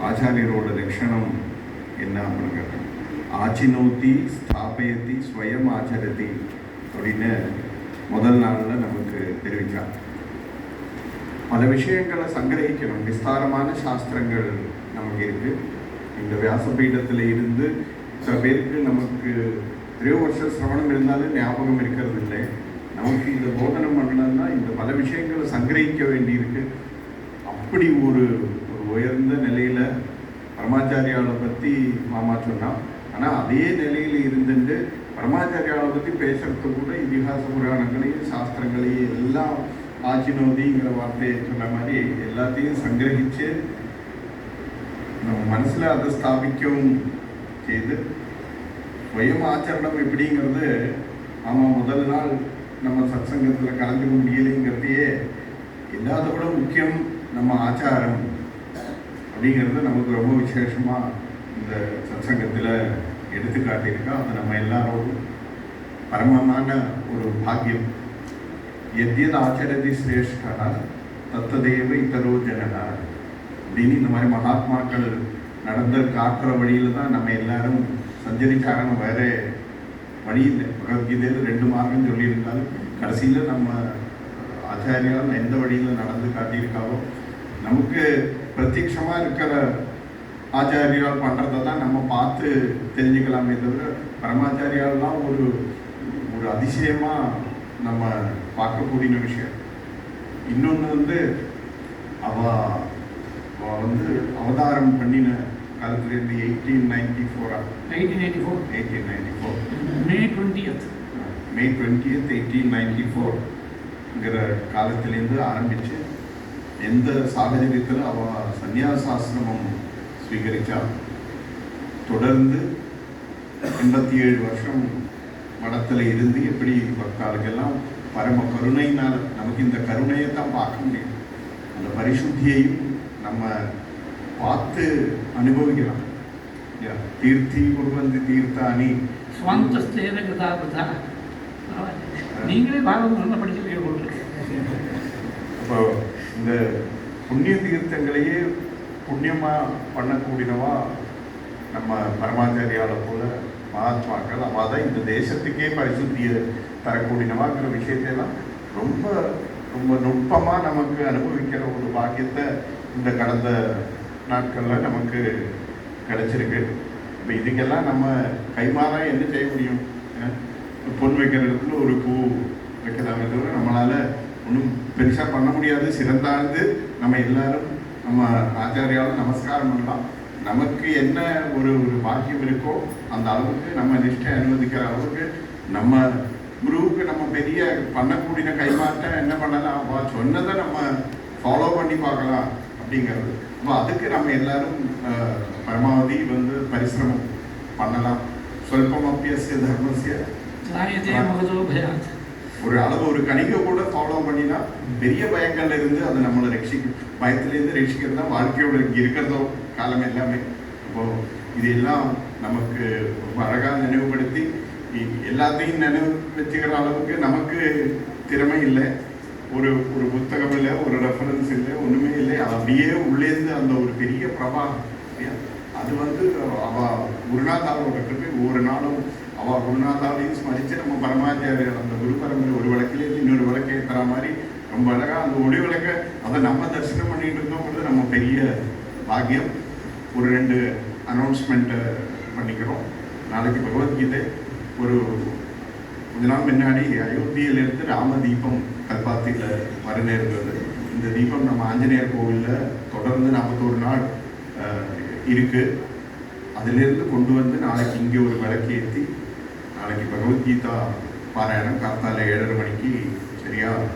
ஆச்சாரியரோட லட்சணம் என்ன அப்படின்னு கேட்டேன். ஆச்சினோத்தி ஸ்தாபயத்தி ஸ்வயம் ஆச்சரதி அப்படின்னு முதல் நாளில் நமக்கு தெரிவித்தார். பல விஷயங்களை சங்கிரகிக்கணும். விஸ்தாரமான சாஸ்திரங்கள் நமக்கு இருக்குது. இந்த வியாசபீடத்தில் இருந்து சில பேருக்கு நமக்கு 3 வருஷ சிரவணம் இருந்தாலும் ஞாபகம் இருக்கிறது இல்லை. நமக்கு இந்த போதனம் பண்ணணும்னா இந்த பல விஷயங்களை சங்கிரகிக்க வேண்டியிருக்கு. அப்படி ஒரு உயர்ந்த நிலையில் பரமாச்சாரியாவை பற்றி மாமா சொன்னான். ஆனால் அதே நிலையில் இருந்துட்டு பரமாச்சாரியாவை பற்றி பேசுறது கூட இதிகாச புராணங்களையும் சாஸ்திரங்களையும் எல்லாம் ஆச்சினோதிங்கிற வார்த்தையை சொன்ன மாதிரி எல்லாத்தையும் சங்கிரகிச்சு நம்ம மனசில் அதை ஸ்தாபிக்கவும் செய்து ஸ்வயம் ஆச்சரணம் எப்படிங்கிறது ஆமாம் முதல் நாள் நம்ம சத்சங்கத்தில் கலந்துக்க முடியலைங்கிறதையே எல்லாத்தோட முக்கியம் நம்ம ஆச்சாரம் அப்படிங்கிறது நமக்கு ரொம்ப விசேஷமாக இந்த சத்சங்கத்தில் எடுத்து காட்டியிருக்கா. அது நம்ம எல்லாரோடும் பரமமான ஒரு பாக்கியம். எத்யத் ஆச்சரதி சிரேஷ்டா தத்ததேவ இதரோ ஜனகா அப்படின்னு இந்த மாதிரி மகாத்மாக்கள் நடந்து காட்டுற வழியில் தான் நம்ம எல்லாரும் சஞ்சரிச்சாங்க. வேற வழி இல்லை. பகவத்கீதையில் 2 மார்க்கம் சொல்லியிருந்தாலும் கடைசியில் நம்ம ஆச்சாரியால் எந்த வழியில் நடந்து காட்டியிருக்காவோ நமக்கு பிரத்யட்சமாக இருக்கிற ஆச்சாரியால் பண்ணுறதை தான் நம்ம பார்த்து தெரிஞ்சுக்கலாமே தவிர பரமாச்சாரியாலாம் ஒரு அதிசயமாக நம்ம பார்க்கக்கூடிய விஷயம். இன்னொன்று அவ அவதாரம் பண்ணின காலத்துலேருந்து 1894 May 20th 1894ங்கிற காலத்திலேருந்து ஆரம்பித்து எந்த சாகச்சரியத்தில் அவள் சந்நியாசாசிரமம் ஸ்வீகரித்தா. தொடர்ந்து 87 வருஷம் மடத்தில் இருந்து எப்படி பக்தாளுக்கெல்லாம் பரம கருணையினால் நமக்கு இந்த கருணையை தான் பார்க்க முடியும். அந்த பரிசுத்தியையும் நம்ம பார்த்து அனுபவிக்கலாம். தீர்த்தி குருவந்தி தீர்த்தானி சுவாந்தஸ்தேன கிருதாபதா. நீங்களே பாரதம் நல்லா படிச்சு போட்டிருக்கு. அப்போ இந்த புண்ணிய தீர்த்தங்களையே புண்ணியமாக பண்ணக்கூடியவா நம்ம பரமாச்சாரியாவை போல மகாத்மாக்கள். அவள் தான் இந்த தேசத்துக்கே பரிசுத்தியை தரக்கூடியவாங்கிற விஷயத்தையெல்லாம் ரொம்ப ரொம்ப நுட்பமாக நமக்கு அனுபவிக்கிற ஒரு பாக்கியத்தை இந்த கடந்த நாட்களில் நமக்கு கிடைச்சிருக்கு. இப்போ இதுக்கெல்லாம் நம்ம கைமாறா என்ன செய்ய முடியும்? பொன் வைக்கிற இடத்துல ஒரு பூ வைக்கலாமே தவிர நம்மளால் ஒன்றும் பெருசாக பண்ண முடியாது. சிறந்தாழ்ந்து நம்ம எல்லாரும் நம்ம ஆச்சாரியாவில் நமஸ்காரம் பண்ணலாம். நமக்கு என்ன ஒரு பாக்கியம் இருக்கோ அந்த அளவுக்கு நம்ம நிஷ்டை அனுமதிக்கிற அளவுக்கு நம்ம குருவுக்கு நம்ம பெரிய பண்ணக்கூடிய கைமாற்றம் என்ன பண்ணலாம், சொன்னதை நம்ம ஃபாலோ பண்ணி பார்க்கலாம் அப்படிங்கிறது. அப்போ அதுக்கு நம்ம எல்லாரும் பரமாவதி பரிசிரமம் பண்ணலாம். சொல்பம் அப்பியசிய தர்மசிய ஒரு அளவு ஒரு கணிகை கூட ஃபாலோ பண்ணினா பெரிய பயங்கள்ல இருந்து அது நம்மளை பயத்திலேருந்து ரட்சிக்கிறது தான் வாழ்க்கையோட இருக்கிறதோ காலம் எல்லாமே. அப்போ இது எல்லாம் நமக்கு ரொம்ப அழகாக நினைவுபடுத்தி எல்லாத்தையும் நினைவு வச்சுக்கிற அளவுக்கு நமக்கு திறமை இல்லை. ஒரு புத்தகம் இல்லை, ஒரு ரெஃபரன்ஸ் இல்லை, ஒன்றுமே இல்லை. அது அப்படியே உள்ளேருந்து அந்த ஒரு பெரிய பிரபாகம். அது அவள் குருநாதாவோட ஒரு நாளும் அவள் குருநாதாவையும் ஸ்மரித்து நம்ம பரமாச்சாரியர் அந்த குரு பரம்பரை ஒரு விளக்கிலேருந்து இன்னொரு விளக்கை ஏற்றுற மாதிரி ரொம்ப அழகாக அந்த ஒளி விளக்க அதை நம்ம தரிசனம் பண்ணிட்டு இருந்தோங்கிறது நம்ம பெரிய பாக்கியம். ஒரு 2 அனௌன்ஸ்மெண்ட்டு பண்ணிக்கிறோம். நாளைக்கு பகவத்கீதை கொஞ்ச நாள் முன்னாடி அயோத்தியிலிருந்து ராம தீபம் கல்பாத்தியில் வர நேர்ந்தது. இந்த தீபம் நம்ம ஆஞ்சநேயர் கோவிலில் தொடர்ந்து 41 நாள் இருக்குது. அதிலிருந்து கொண்டு வந்து நாளைக்கு இங்கே ஒரு விளக்கு ஏற்றி நாளைக்கு பகவத்கீதா பாராயணம் காத்தால 7:30 மணிக்கு சரியாக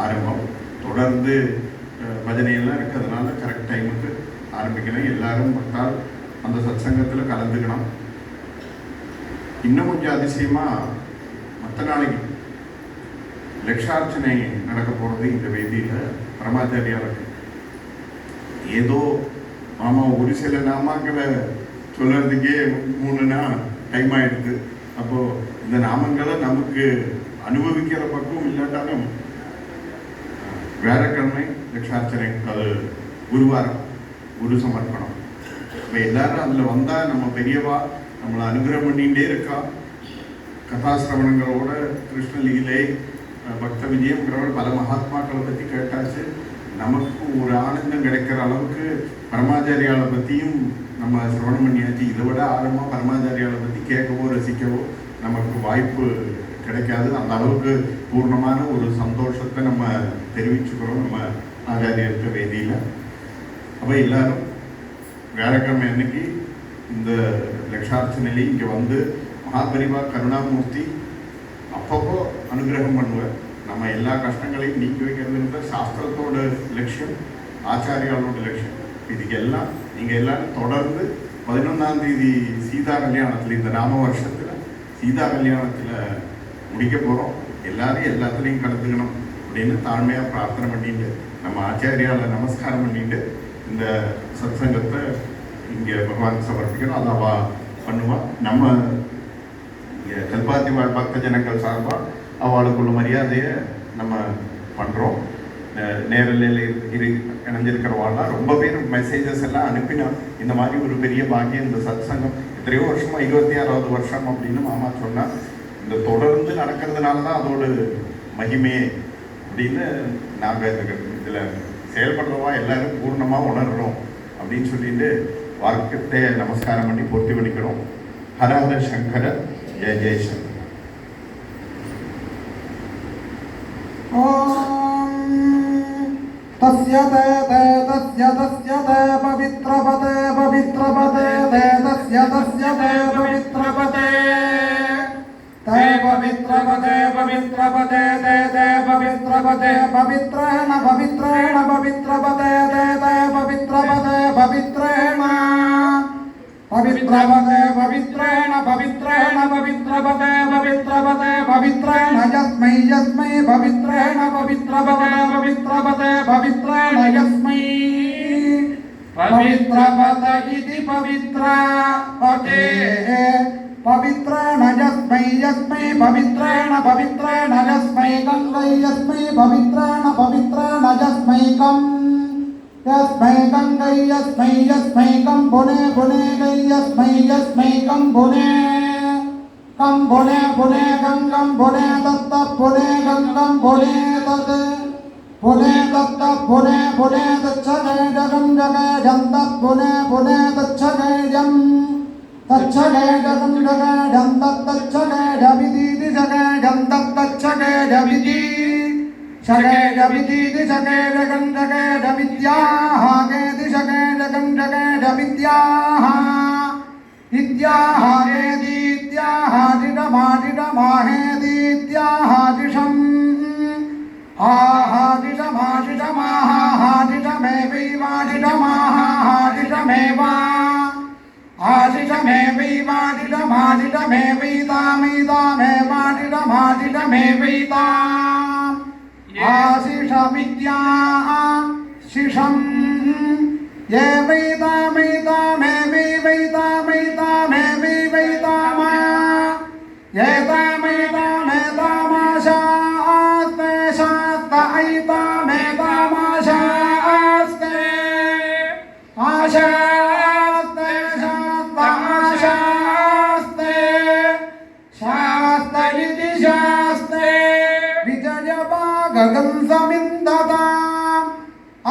ஆரம்பம். தொடர்ந்து பஜனையெல்லாம் இருக்கிறதுனால கரெக்ட் டைமுக்கு ஆரம்பிக்கணும். எல்லாரும் பார்த்தால் அந்த சத்சங்கத்தில் கலந்துக்கணும். இன்னும் கொஞ்சம் அதிசயமாக மற்ற நாளைக்கு லட்சார்ச்சனை நடக்க போகிறது இந்த வேதியில் பரமாச்சாரியாவுக்கு. ஏதோ ஒரு சில நாமாக்களை சொல்கிறதுக்கே 3 நாள் டைம் ஆகிடுது. அப்போது இந்த நாமங்களை நமக்கு அனுபவிக்கிற பக்கம் இல்லாட்டாலும் வியாழக்கிழமை லட்சார்ச்சனை, அது குருவாரம், குரு சமர்ப்பணம். இப்போ எல்லாரும் அதில் வந்தால் நம்ம பெரியவா நம்மளை அனுகிரகம் பண்ணிகிட்டே இருக்கா. கதாசிரவணங்களோட கிருஷ்ணலீலை பக்த விஜயம்ங்கிறவர் பல மகாத்மாக்களை பற்றி கேட்டாச்சு. நமக்கு ஒரு ஆனந்தம் கிடைக்கிற அளவுக்கு பரமாச்சாரியாவை பற்றியும் நம்ம சிரவணம் பண்ணியாச்சு. இதை விட ஆழமாக பரமாச்சாரியாவை பற்றி கேட்கவோ ரசிக்கவோ நமக்கு வாய்ப்பு கிடைக்காது. அந்த அளவுக்கு பூர்ணமான ஒரு சந்தோஷத்தை நம்ம தெரிவிச்சுக்கிறோம் நம்ம ஆச்சாரியர்த்த வேதியில். அப்போ எல்லாரும் வியாழக்கிழமை அன்னைக்கு இந்த லட்சார்ச்சனையில இங்கே வந்து மகாபரிவா கருணாமூர்த்தி அப்பப்போ அனுகிரகம் பண்ணுவார். நம்ம எல்லா கஷ்டங்களையும் நீக்கி வைக்கிறதுன்ற சாஸ்திரத்தோட லட்சியம், ஆச்சாரியாளோட லட்சியம். இதுக்கெல்லாம் நீங்கள் எல்லாரும் தொடர்ந்து 11ஆம் தேதி சீதா கல்யாணத்தில், இந்த நாம வருஷத்தில் சீதா கல்யாணத்தில் முடிக்க போகிறோம். எல்லாரும் எல்லாத்துலேயும் கலந்துக்கணும் அப்படின்னு தாழ்மையாக பிரார்த்தனை பண்ணிட்டு நம்ம ஆச்சாரியாவில் நமஸ்காரம் பண்ணிட்டு இந்த சத்சங்கத்தை இங்கே பகவான் சமர்ப்பிக்கணும். அதை அவா பண்ணுவான். நம்ம இங்கே கல்பாத்தி வாழ் பக்த ஜனங்கள் சார்பாக அவளுக்குள்ள மரியாதையை நம்ம பண்ணுறோம். நேரில் இணைஞ்சிருக்கிறவாள்லாம் ரொம்ப பேர் மெசேஜஸ் எல்லாம் அனுப்பினா இந்த மாதிரி ஒரு பெரிய பாக்கியம் இந்த சத்சங்கம் எத்தனையோ வருஷமாக 26வது வருஷம் அப்படின்னு மாமா சொன்னால் இந்த தொடர்ந்து நடக்கிறதுனால தான் அதோட மகிமையே அப்படின்னு நாங்கள் இதில் செயல்படுறவா எல்லாரும் பூர்ணமாக உணர்றோம் அப்படின்னு சொல்லிட்டு வாக்கியத்தை நமஸ்காரம் பண்ணி பூர்த்தி பண்ணிக்கிறோம். ஹர ஹர சங்கர, ஜெய ஜெய சங்கர. तस्य ते ते तस्य तस्य ते पवित्रपते पवित्रपते ते तस्य तस्य ते पवित्रपते ते पवित्रपते पवित्रपते ते ते पवित्रपते पवित्रेण पवित्रेण पवित्रपते ते ते पवित्रपते पवित्रेण पवित्रपते पवित्रेण पवित्रेण पवित्रपते पवित्रपते पवित्रेण यस्मै यस्मै पवित्रेण पवित्रपते पवित्रपते पवित्रेण यस्मै पवित्रपते इति पवित्रपते पवित्रेण यस्मै यस्मै पवित्रेण पवित्रेण यस्मै गङ्गै यस्मै पवित्रेण पवित्रेण यस्मै गम् यस्मै गङ्गै यस्मै यस्मै गं पुने पुने गै यस्मै यस्मै गं पुने पुने गङ्गं पुने दत्त पुने गङ्गं पुने तत् पुने दत्त पुने पुने तच्छ गै जगं जगै जं तत् पुने पुने तच्छ गै जं तच्छ गै जगं जगै जं तत् तच्छ गै जविदीति जगै जं तत् तच्छ गै जविदी शगे जविदी शगे जगं जगे जविद्याः गेति शगे जगं जगे जविद्याः इत्याह गेतीत्याह जिडमाहेतीत्याह जिषम् आशिषमेवैवाशिषमाशिषमेवा आशिषमेवैतामेवाशिषमेवैता आशिषविद्या शिषम् ये वैतामेवैतामेवैतामेवैतामा ये तामेतामेतामाशास्ते शास्त ऐतामेतामाशास्ते आशास्ते शास्त आशास्ते शास्त इति शास्ते विजयभागं समिन्दताम्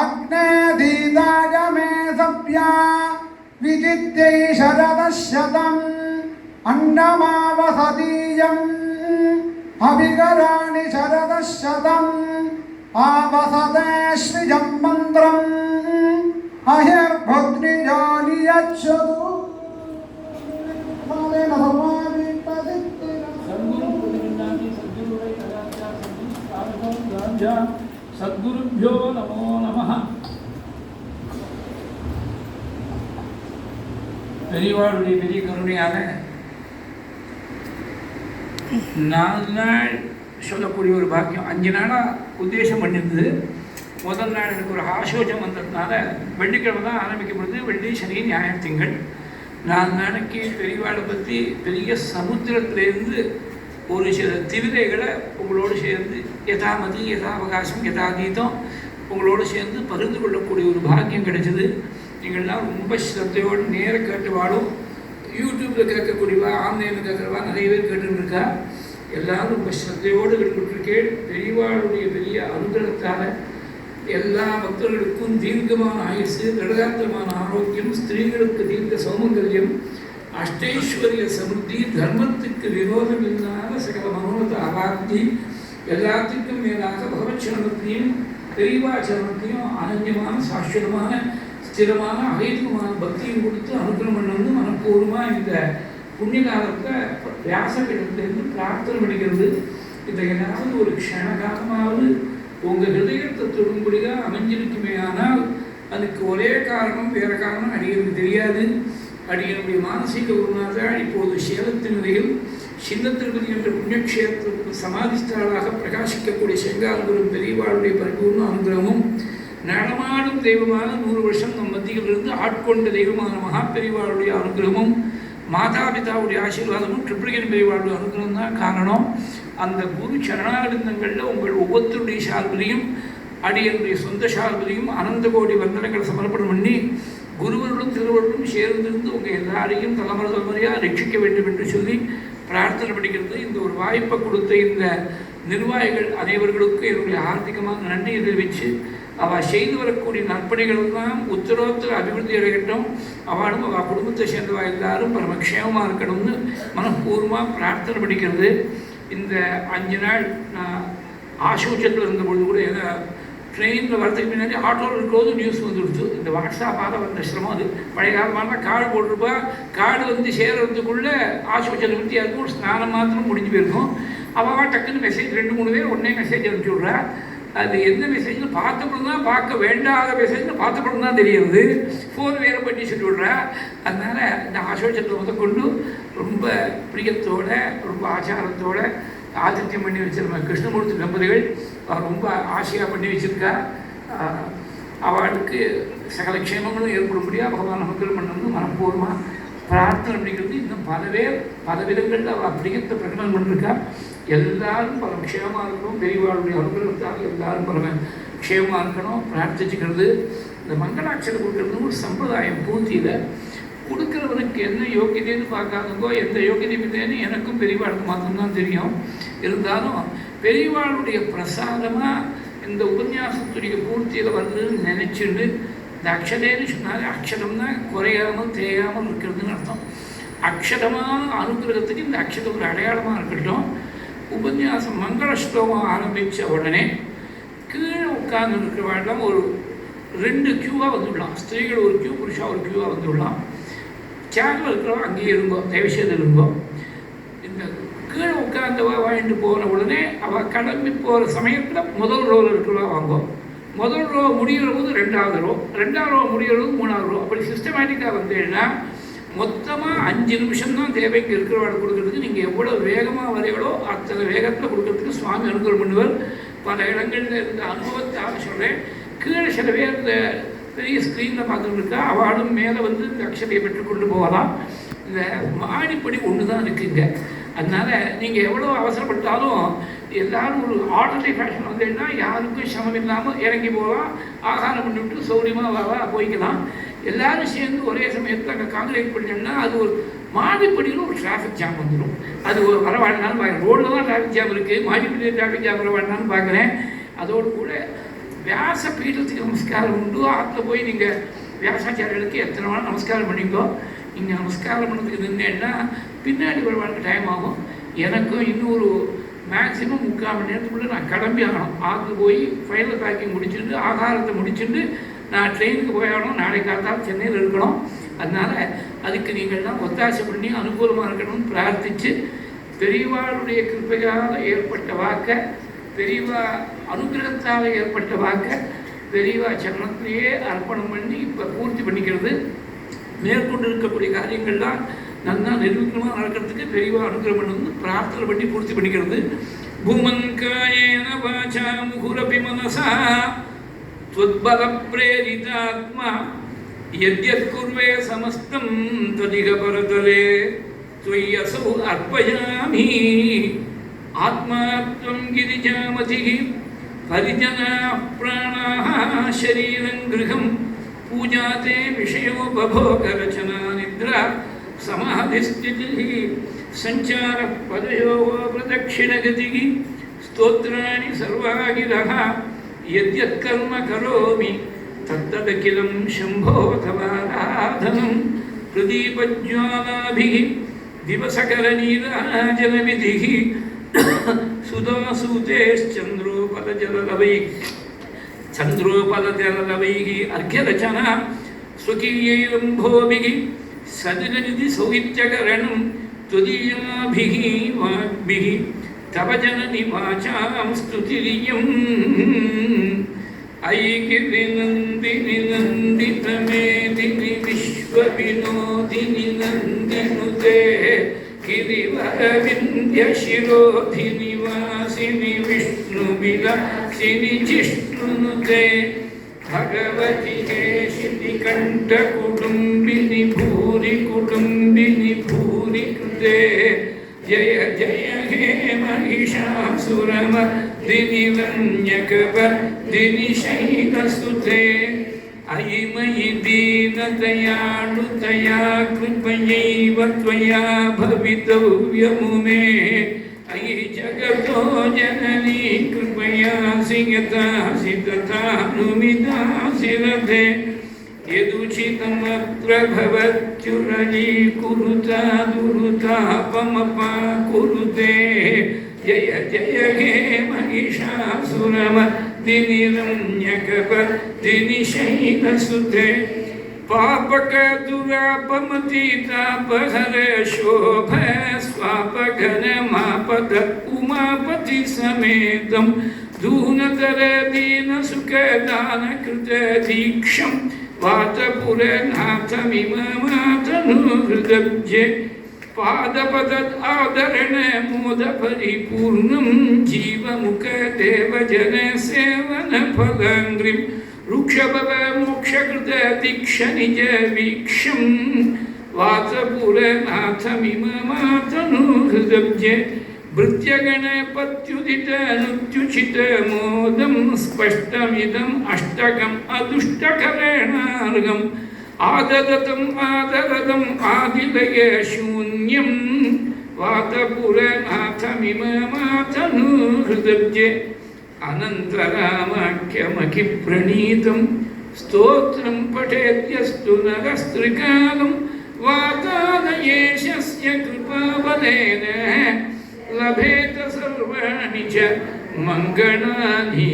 अग्ने दीदाय मे सव्या विजित्यै शरदः शतम् अन्नमावसतीयम् अभिकराणि शरदः शतम् आवसतेष्विजं मन्त्रम् अहिर्भुग्निजानि यच्छतु சத்குருभ्यो நமோ நமः. பெரியவாளுடைய பெரிய கருணையான 4 நாள் சொல்லக்கூடிய ஒரு பாக்கியம். 5 நாளாக உத்தேசம் பண்ணியிருந்தது. முதல் நாள் எனக்கு ஒரு ஆசோஜம் வந்ததுனால வெள்ளிக்கிழமை தான் ஆரம்பிக்கப்படுது. வெள்ளி, சனி, ஞாயிறு, திங்கள் 4 நாளைக்கு பெரியவாளை பற்றி பெரிய சமுத்திரத்திலேருந்து ஒரு சில திவிதைகளை உங்களோடு சேர்ந்து யதாமதி யதாவகாசம் யதாதீதம் உங்களோடு சேர்ந்து பகிர்ந்து கொள்ளக்கூடிய ஒரு பாக்கியம் கிடைச்சிது. நீங்கள்லாம் ரொம்ப ஸ்ரத்தையோடு நேர கேட்டுவாடும். யூடியூப்பில் கேட்கக்கூடியவா, ஆன்லைனில் கேட்குறவா நிறைய பேர் கேட்டுருக்கா. எல்லாரும் ரொம்ப ஸ்ரத்தையோடு கேட்டுருக்கேன். பெரியவாளுடைய பெரிய அனுகிரகத்தால் எல்லா பக்தர்களுக்கும் தீர்க்கமான ஆயுசு, திடகாத்திரமான ஆரோக்கியம், ஸ்திரீகளுக்கு தீர்க்க சௌமங்கல்யம், அஷ்டைஸ்வரிய சமுத்தி, தர்மத்துக்கு விரோதம் இல்லாத சகல மனோரத அவாப்தி, எல்லாத்துக்கும் மேலாக பகவத் சரணத்தையும் பெரியவா சரணத்தையும் அனன்யமான சாஸ்வதமான ஸ்திரமான அகைதுமான பக்தியும் கொடுத்து அனுகிரகம் பண்ணணும்னு மனப்பூர்வமாக இந்த புண்ணிய காலத்தில் வியாசபீடத்திலிருந்து பிரார்த்தனை பண்ணிக்கிறது. இதை ஏதாவது ஒரு க்ஷணகாலமாவது உங்கள் ஹிருதயத்தை தொடும்படியாக அமைஞ்சிருக்குமே. ஆனால் அதுக்கு ஒரே காரணம், வேறு காரணம் அடிகளுக்கு தெரியாது. அடிகளுடைய மானசீக குருநாதா இப்போது சேலத்தின் நிலையில் சின்ன திருப்பதி என்ற புண்ணியக்ஷேத்திரத்துக்கு சமாதிஸ்தலாக பிரகாசிக்கக்கூடிய செங்கால்புரம் பெரியவாளுடைய பரிபூர்ண அனுகிரகமும், நடமாடும் தெய்வமான 100 வருஷம் நம் மத்தியிலிருந்து ஆட்கொண்ட தெய்வமான மகா பெரியவாளுடைய அனுகிரகமும், மாதாபிதாவுடைய ஆசீர்வாதமும், ட்ரிப்ளிகன் பெரியவாளுடைய அனுகிரகம் தான் காரணம். அந்த குரு சரணானந்தங்களில் உங்கள் ஒவ்வொருத்தருடைய சார்பிலையும் அடியனுடைய சொந்த சார்பிலையும் அனந்த கோடி வந்தனங்களை சமர்ப்பணம் பண்ணி குருவர்களும் திருவர்களும் சேர்ந்திருந்து உங்கள் எல்லாரையும் தலைமுறை தலைமுறையாக ரட்சிக்க வேண்டும் என்று சொல்லி பிரார்த்தனை பண்ணிக்கிறது. இந்த ஒரு வாய்ப்பை கொடுத்த இந்த நிர்வாகிகள் அனைவர்களுக்கும் என்னுடைய ஆர்த்திகமான நன்றியை தெரிவித்து அவள் செய்து வரக்கூடிய நற்பணிகளெல்லாம் உத்தரோத்தர அபிவிருத்தி அடையட்டும், அவளும் அவள் குடும்பத்தை சேர்ந்தவா எல்லாரும் பரமக்ஷேமமாக இருக்கணும்னு மனப்பூர்வமாக பிரார்த்தனை பண்ணிக்கிறது. இந்த 5 நாள் நான் ஆசோச்சத்தில் இருந்தபொழுது கூட ஏன்னா ட்ரெயினில் வரதுக்கு முன்னாடி ஆட்டோவில் இருக்கிறது நியூஸ் வந்துடுச்சு. இந்த வாட்ஸ்அப்பால் வந்த சிரமம் அது. பழைய காலமாக கார்டு போட்டிருப்பா, கார்டு வந்து சேர்றதுக்குள்ளே ஆசோச்சல் விருத்தியாக இருக்கும், ஸ்நானம் மாத்திரம் முடிஞ்சு போயிருக்கும். அவள் டக்குன்னு மெசேஜ் 2-3 பேர் உடனே மெசேஜ் அனுப்பிச்சி விட்றா. அது எந்த மெசேஜ்னு பார்த்தப்பறம் தான், பார்க்க வேண்டாத மெசேஜ்னு பார்த்தப்பறம் தான் தெரியுது. ஃபோன் வேறு பண்ணி சொல்லி விட்றா. அதனால் இந்த ஆசோச்சத்தை முதற்கொண்டு ரொம்ப பிரியத்தோட ரொம்ப ஆச்சாரத்தோட ஆதித்யம் பண்ணி வச்சிருக்க கிருஷ்ணமூர்த்தி தம்பதிகள் ரொம்ப ஆசையாக பண்ணி வச்சுருக்கா. அவளுக்கு சகல க்ஷேமங்களும் ஏற்படும்படியாக பகவான் நமக்கு பண்ணணும்னு மனப்பூர்வமாக பிரார்த்தனை அப்படிங்கிறது. இன்னும் பல விதங்களில் அவள் பிரியத்தை பிரகடனம் பண்ணிருக்கா. எல்லாரும் பல க்ஷேமமாக இருக்கணும், பெரியவாளுடைய அனுகிரகத்தால் எல்லாரும் பல க்ஷேமமாக இருக்கணும் பிரார்த்திச்சுக்கிறது. இந்த மங்களாட்சரை கொடுக்கறது ஒரு சம்பிரதாயம். பூர்த்தியில் கொடுக்குறவனுக்கு என்ன யோக்கியதைன்னு பார்க்காதங்கோ, எந்த யோக்கியதையும் இல்லைன்னு எனக்கும் பெரியவாளுக்கு மாத்திரம்தான் தெரியும். இருந்தாலும் பெரியவாளுடைய பிரசாதமாக இந்த உபன்யாசத்துடைய பூர்த்தியில் வருதுன்னு நினச்சிட்டு இந்த அக்ஷதேன்னு சொன்னாலே அக்ஷரம்னா குறையாமல் தேயாமல் இருக்கிறதுன்னு அர்த்தம். அக்ஷரமான அனுகிரகத்துக்கு இந்த அக்ஷரம் ஒரு அடையாளமாக இருக்கட்டும். உபன்யாசம் மங்கள ஸ்லோகம் ஆரம்பித்த உடனே கீழே உட்கார்ந்து இருக்கிறவாடெல்லாம் ஒரு 2 கியூவாக வந்துவிடலாம். ஸ்திரீகள் ஒரு கியூ, புருஷா ஒரு கியூவாக வந்துவிடலாம். சேரில் இருக்கிறவா அங்கேயே இருங்கோ, தயவுசெய்து இருங்கோ. இந்த கீழே உட்கார்ந்தவா வாங்கிட்டு போன உடனே அவள் கிளம்பி போகிற சமயத்தில் முதல் ரோவில் இருக்கிறவா வாங்கோ. முதல் ரோ முடிகிற போது 2வது ரோ, 2வது ரோ முடிகிற போது 3வது ரோ. அப்படி சிஸ்டமேட்டிக்காக வந்தேன்னா மொத்தமாக 5 நிமிஷம் தான் தேவைக்கு இருக்கிறவாட கொடுக்கறதுக்கு. நீங்கள் எவ்வளோ வேகமாக வரைகளோ அத்தனை வேகத்தில் கொடுக்கறதுக்கு சுவாமி அனுகிரகம் பண்ணுவார். பல இடங்களில் இருந்த அனுபவத்தால் சொல்கிறேன். கீழே சில பேர் இந்த பெரிய ஸ்க்ரீனில் பார்த்துட்டு இருக்கா, அவளும் மேலே வந்து இந்த அக்ஷதையை பெற்றுக்கொண்டு போகலாம். இந்த மாடிப்படி ஒன்று தான் இருக்குங்க. அதனால் நீங்கள் எவ்வளோ அவசரப்பட்டாலும் எல்லாரும் ஒரு ஆர்டர்லி ஃபேஷன் வந்தேன்னா யாருக்கும் சிரமம் இல்லாமல் இறங்கி போகலாம், ஆகாரம் பண்ணிவிட்டு சௌரியமாக போய்க்கலாம். எல்லோரும் சேர்ந்து ஒரே சமயத்தில் அங்கே காங்கிரீட் பண்ணிட்டோம்னா அது ஒரு மாடிப்படியில் ஒரு டிராஃபிக் ஜாம் வந்துடும். அது ஒரு வரவாடினாலும் பார்க்குறேன். ரோடில் தான் டிராஃபிக் ஜாம் இருக்குது, மாடிப்படியில் டிராஃபிக் ஜாம் வரவாடினாலும் பார்க்குறேன். அதோடு கூட வியாச பீடத்துக்கு நமஸ்காரம் உண்டு. அதில் போய் நீங்கள் வியாசாச்சாரியர்களுக்கு எத்தனை நாள் நமஸ்காரம் பண்ணிக்கோ. இங்கே நமஸ்காரம் பண்ணதுக்கு நின்னேன்னா பின்னாடி வருவானுக்கு டைம் ஆகும். எனக்கும் இன்னொரு மேக்ஸிமம் 3/4 மணி நேரத்துக்குள்ளே நான் கிளம்பி ஆகணும். ஆற்று போய் ஃபைனல் பேக்கிங் முடிச்சுட்டு ஆகாரத்தை முடிச்சுட்டு நான் ட்ரெயினுக்கு போய் ஆகணும். நாளைக்கு காத்தால் சென்னையில் இருக்கணும். அதனால் அதுக்கு நீங்கள்லாம் ஒத்தாசை பண்ணி அனுகூலமாக இருக்கணும்னு பிரார்த்தித்து பெரியவாளுடைய கிருப்பையால் ஏற்பட்ட வாக்க, பெரியவா அனுகிரகத்தால் ஏற்பட்ட வாக்க பெரியவா சரணத்திலேயே அர்ப்பணம் பண்ணி இப்போ பூர்த்தி பண்ணிக்கிறது. மேற்கொண்டு இருக்கக்கூடிய காரியங்கள்லாம் நல்லா நிர்விக்ரமாக நடக்கிறதுக்கு பெரியவா அனுகிரகம் பண்ணி பிரார்த்தனை பண்ணி பூர்த்தி பண்ணிக்கிறது. பூமன்காயேன வாசா முகுரபி மனசா त्वद्बल प्रेरितात्मा यद्यत् कुर्वे समस्तं तदिह परतले त्वय्यसौ अर्पयामि आत्मा त्वं गिरिजामतिः परिजनाः प्राणाः शरीरं गृहं पूजाते विषयोपभोगरचना निद्रा समाधिस्थितिः सञ्चारः पदयोः प्रदक्षिणगतिः स्तोत्राणि सर्वागिरः यद्यत्कर्म करोमि तत्तदखिलं शम्भो तवाराधनं प्रदीपज्वालाभिः दिवसकरनीराजनविधिः चन्द्रोपलजललवैः अर्घ्यरचना स्वकीयैरम्भोभिः सजगनिधि सौहित्यकरणं त्वदीयाभिः वाग्भिः तव जननि वाचां स्तुतिरियम् ऐगिरिनन्दिनि नन्दितमेदिनि विश्वविनोदिनि नन्दिनुते गिरिवरविन्द्यशिरोधिनि वासिनि विष्णुविलासिनि जिष्णुनुते भगवति हेशिनि कण्ठकुटुम्बिनि भूरि कुटुम्बिनि भूरि कृते जय जय हे महिषासुरमर्दिनि रण्यकवर्दिनि शैलसुते अयि मयि दीनदयालुतया कृपयैव त्वया भवितव्यमुमे अयि जगतो जननी कृपया सिंहतासि तथानुमितासि रथे यदुचितमत्र भवत्युरलीकुरुता दुरुतापमपाकुरुते जय जय हे महिषासुरमर्दिनि रम्यकवर्दिनि शैलसुते पापकदुरापमतीतापहर शोभ स्वापघनमापद उमापति समेतं दूनतर दीनसुखदानकृत दीक्षं वातपुरनाथमिममातनुहृदब्जे पादपदत् आदरण मोद परिपूर्णं जीवमुखदेवजन सेवन फलाङ्घ्रिं वृक्षभव मोक्षकृत दीक्षनिज वीक्षं वातपुरनाथमिममातनुहृदब्जे भृत्यगणपत्युदितनुत्युचितमोदं स्पष्टमिदम् अष्टकम् अदुष्टकरेणार्गम् आददतम् आदरदम् आदिलय शून्यं वातपुरनाथमिममातनुहृदब्जे अनन्तरामाख्यमखिप्रणीतं स्तोत्रं पठेद्यस्तु नरस्त्रिकालं वातालयेशस्य कृपाबलेन लभेत सर्वाणि च मङ्गलानि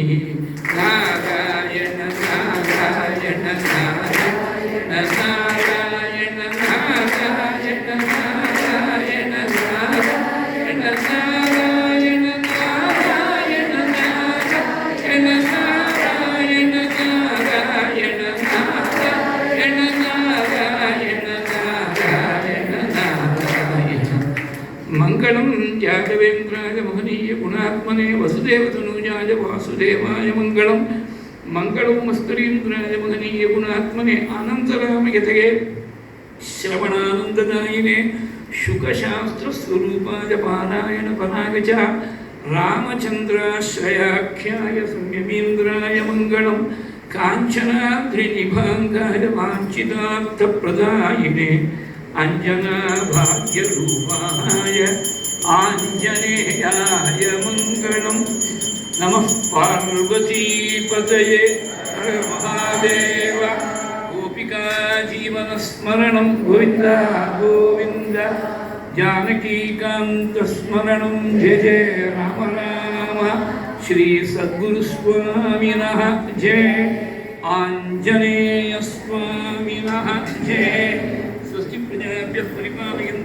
नारायण नारायण नारायण नारायण नारायण नारायण नारायण नारायण नारायण नारायण नारायण नारायण नारायण नारायण नारायण नारायण मङ्गलं यादवेन्द्राय महनीय गुणात्मने वसुदेवतनूजाय वासुदेवाय मङ्गलं मङ्गलं मस्तरीन्द्राय महनीय गुणात्मने अनन्तरामयतये श्रवणानन्ददायिने शुकशास्त्रस्वरूपाय पारायणपराय च रामचन्द्राश्रयाख्याय संयमीन्द्राय मङ्गलं काञ्चनाद्रिनिभाङ्गाय वाञ्छितार्थप्रदायिने अञ्जनाभाग्यरूपाय आञ्जनेयाय मङ्गलं नमः पार्वतीपतये हर महादेव गोपिका जीवनस्मरणं गोविन्द गोविन्द जानकीकान्तस्मरणं जय जय राम राम श्री सद्गुरुस्वामिनः जय आञ्जनेयस्वामिनः जय स्वस्ति प्रजाभ्यः परिपालयन्तु